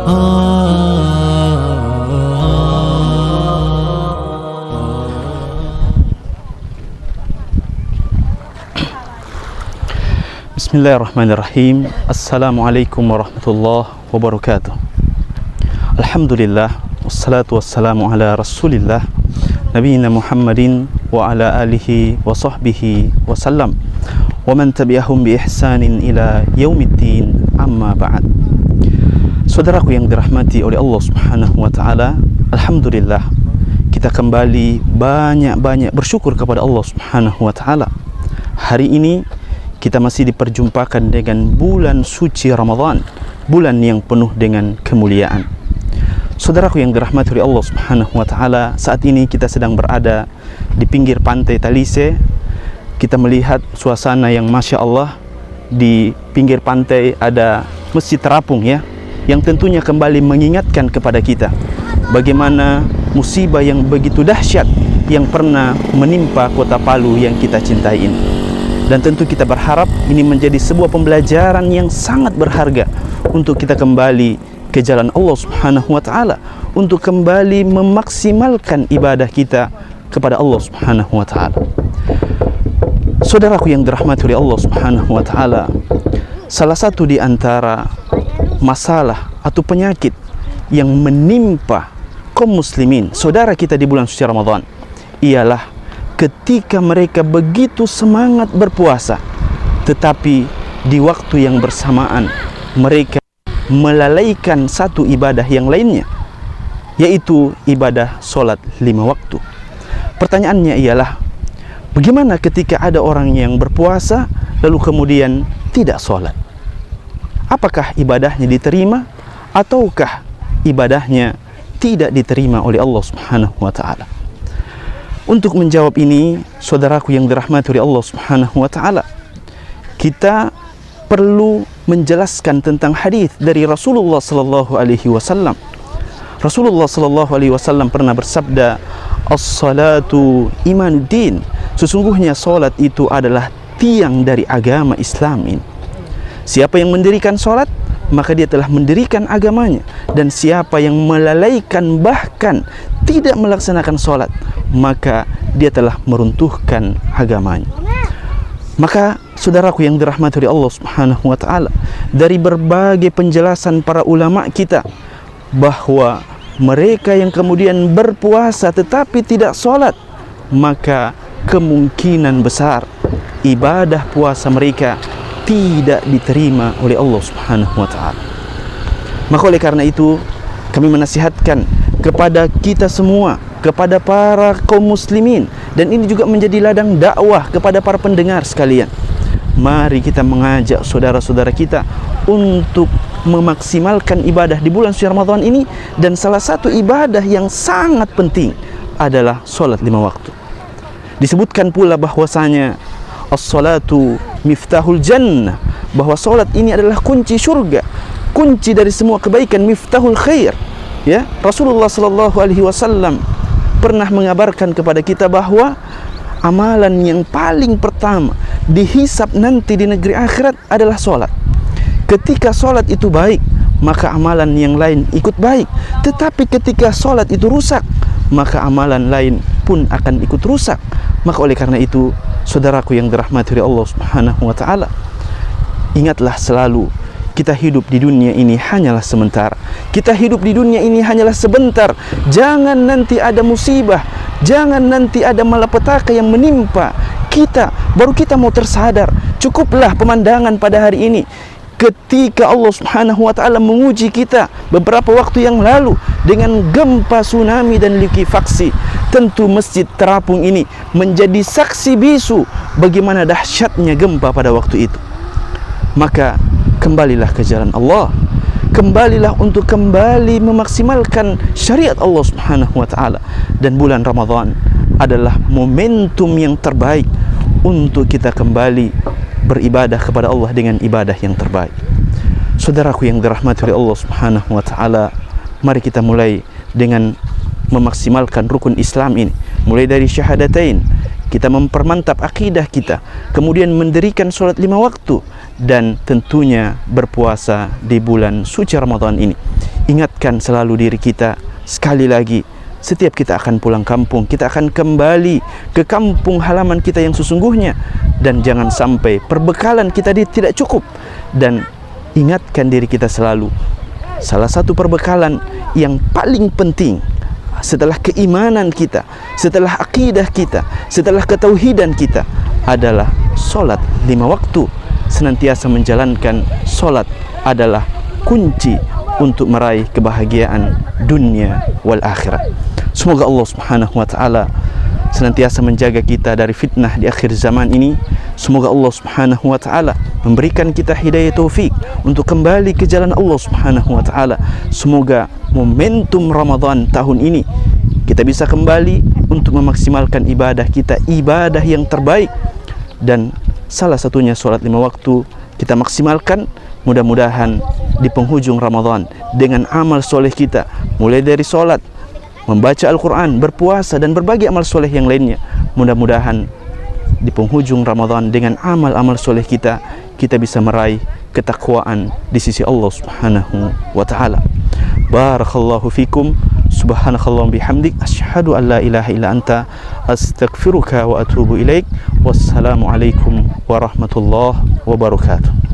Bismillahirrahmanirrahim. Assalamualaikum warahmatullahi wabarakatuh. Alhamdulillah, wassalatu wassalamu ala rasulillah nabiyina Muhammadin wa ala alihi wa sahbihi wasallam wa man tabi'ahum bi ihsanin ila yaumiddin, amma ba'd. Saudaraku yang dirahmati oleh Allah Subhanahu wa taala, alhamdulillah kita kembali banyak-banyak bersyukur kepada Allah Subhanahu wa taala. Hari ini kita masih diperjumpakan dengan bulan suci Ramadan, bulan yang penuh dengan kemuliaan. Saudaraku yang dirahmati oleh Allah Subhanahu wa taala, saat ini kita sedang berada di pinggir pantai Talise. Kita melihat suasana yang Masya Allah. Di pinggir pantai ada masjid terapung, ya, yang tentunya kembali mengingatkan kepada kita bagaimana musibah yang begitu dahsyat yang pernah menimpa kota Palu yang kita cintai ini. Dan tentu kita berharap ini menjadi sebuah pembelajaran yang sangat berharga untuk kita kembali ke jalan Allah Subhanahu wa taala, untuk kembali memaksimalkan ibadah kita kepada Allah Subhanahu wa taala. Saudaraku yang dirahmati oleh Allah Subhanahu wa taala, salah satu di antara masalah atau penyakit yang menimpa kaum muslimin, saudara kita di bulan suci Ramadan, ialah ketika mereka begitu semangat berpuasa, tetapi di waktu yang bersamaan mereka melalaikan satu ibadah yang lainnya, yaitu ibadah solat 5 waktu. Pertanyaannya ialah, bagaimana ketika ada orang yang berpuasa lalu kemudian tidak solat? Apakah ibadahnya diterima ataukah ibadahnya tidak diterima oleh Allah Subhanahu wa taala? Untuk menjawab ini, saudaraku yang dirahmati oleh Allah Subhanahu wa taala, kita perlu menjelaskan tentang hadis dari Rasulullah sallallahu alaihi wasallam. Rasulullah sallallahu alaihi wasallam pernah bersabda, "As-salatu imanuddin." Sesungguhnya salat itu adalah tiang dari agama Islam ini. Siapa yang mendirikan salat, maka dia telah mendirikan agamanya, dan siapa yang melalaikan bahkan tidak melaksanakan salat, maka dia telah meruntuhkan agamanya. Maka saudaraku yang dirahmati oleh Allah Subhanahu wa taala, dari berbagai penjelasan para ulama kita bahwa mereka yang kemudian berpuasa tetapi tidak salat, maka kemungkinan besar ibadah puasa mereka tidak diterima oleh Allah Subhanahu wa taala. Maka oleh karena itu kami menasihatkan kepada kita semua, kepada para kaum muslimin, dan ini juga menjadi ladang dakwah kepada para pendengar sekalian. Mari kita mengajak saudara-saudara kita untuk memaksimalkan ibadah di bulan suci Ramadan ini, dan salah satu ibadah yang sangat penting adalah salat 5 waktu. Disebutkan pula bahwasanya as-salatu miftahul jannah, bahwa salat ini adalah kunci surga, kunci dari semua kebaikan, miftahul khair. Ya, Rasulullah sallallahu alaihi wasallam pernah mengabarkan kepada kita bahwa amalan yang paling pertama dihisab nanti di negeri akhirat adalah salat. Ketika salat itu baik, maka amalan yang lain ikut baik. Tetapi ketika salat itu rusak, maka amalan lain pun akan ikut rusak. Maka oleh karena itu, saudaraku yang dirahmati oleh Allah Subhanahu wa taala, ingatlah selalu, kita hidup di dunia ini hanyalah sementara. Kita hidup di dunia ini hanyalah sebentar. Jangan nanti ada musibah, jangan nanti ada malapetaka yang menimpa kita, baru kita mau tersadar. Cukuplah pemandangan pada hari ini ketika Allah Subhanahu wa taala menguji kita beberapa waktu yang lalu dengan gempa, tsunami dan likuifaksi. Tentu masjid terapung ini menjadi saksi bisu bagaimana dahsyatnya gempa pada waktu itu. Maka kembalilah ke jalan Allah, kembalilah untuk kembali memaksimalkan syariat Allah Subhanahu wa taala. Dan bulan Ramadan adalah momentum yang terbaik untuk kita kembali beribadah kepada Allah dengan ibadah yang terbaik. Saudaraku yang dirahmati oleh Allah Subhanahu wa taala, mari kita mulai dengan memaksimalkan rukun Islam ini, mulai dari syahadatain, kita mempermantap akidah kita, kemudian mendirikan sholat 5 waktu, dan tentunya berpuasa di bulan suci Ramadan ini. ingatkan selalu diri kita, sekali lagi, setiap kita akan pulang kampung, kita akan kembali ke kampung halaman kita yang sesungguhnya, dan jangan sampai perbekalan kita tidak cukup. Dan ingatkan diri kita selalu, salah satu perbekalan yang paling penting setelah keimanan kita, setelah akidah kita, setelah ketauhidan kita adalah solat 5 waktu. Senantiasa menjalankan solat adalah kunci untuk meraih kebahagiaan dunia wal akhirat. Semoga Allah Subhanahu wa taala senantiasa menjaga kita dari fitnah di akhir zaman ini. Semoga Allah Subhanahu wa taala memberikan kita hidayah taufik untuk kembali ke jalan Allah Subhanahu wa taala. Semoga momentum Ramadan tahun ini kita bisa kembali untuk memaksimalkan ibadah kita, ibadah yang terbaik, dan salah satunya solat 5 waktu kita maksimalkan. Mudah-mudahan di penghujung Ramadan dengan amal soleh kita, mulai dari solat, membaca Al-Quran, berpuasa, dan berbagai amal soleh yang lainnya, mudah-mudahan di penghujung Ramadan dengan amal-amal soleh kita, kita bisa meraih ketakwaan di sisi Allah Subhanahu wa taala. Barakallahu fikum. Subhanakallah bihamdik, asyhadu an la ilaha illa anta, astaghfiruka wa atubu ilaik. Wassalamualaikum warahmatullahi wabarakatuh.